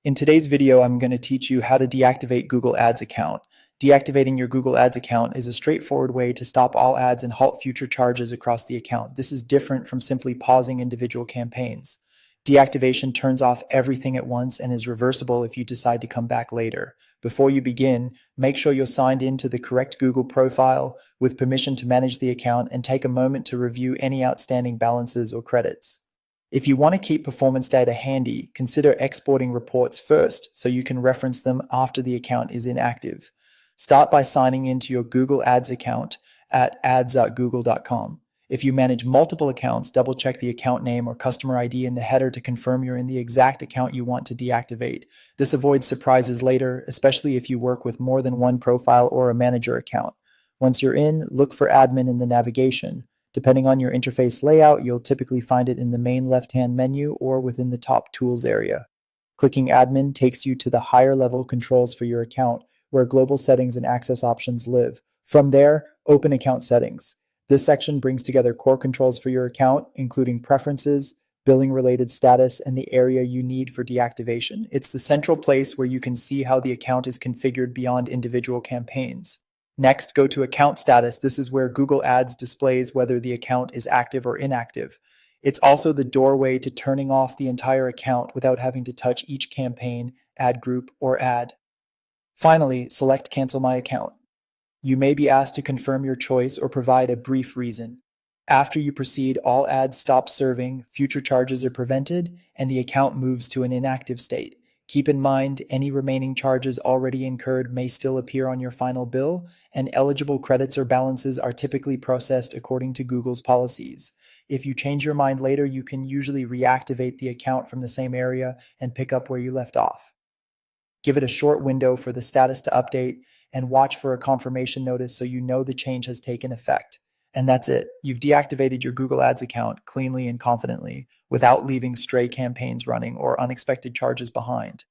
In today's video, I'm going to teach you how to deactivate Google Ads account. Deactivating your Google Ads account is a straightforward way to stop all ads and halt future charges across the account. This is different from simply pausing individual campaigns. Deactivation turns off everything at once and is reversible if you decide to come back later. Before you begin, make sure you're signed in to the correct Google profile with permission to manage the account and take a moment to review any outstanding balances or credits. If you want to keep performance data handy, consider exporting reports first so you can reference them after the account is inactive. Start by signing into your Google Ads account at ads.google.com. If you manage multiple accounts, double check the account name or customer ID in the header to confirm you're in the exact account you want to deactivate. This avoids surprises later, especially if you work with more than one profile or a manager account. Once you're in, look for admin in the navigation. Depending on your interface layout, you'll typically find it in the main left-hand menu or within the top tools area. Clicking admin takes you to the higher level controls for your account, where global settings and access options live. From there, open account settings. This section brings together core controls for your account, including preferences, billing-related status, and the area you need for deactivation. It's the central place where you can see how the account is configured beyond individual campaigns. Next, go to account status. This is where Google Ads displays whether the account is active or inactive. It's also the doorway to turning off the entire account without having to touch each campaign, ad group, or ad. Finally, select Cancel My Account. You may be asked to confirm your choice or provide a brief reason. After you proceed, all ads stop serving, future charges are prevented, and the account moves to an inactive state. Keep in mind, any remaining charges already incurred may still appear on your final bill, and eligible credits or balances are typically processed according to Google's policies. If you change your mind later, you can usually reactivate the account from the same area and pick up where you left off. Give it a short window for the status to update and watch for a confirmation notice so you know the change has taken effect. And that's it. You've deactivated your Google Ads account cleanly and confidently without leaving stray campaigns running or unexpected charges behind.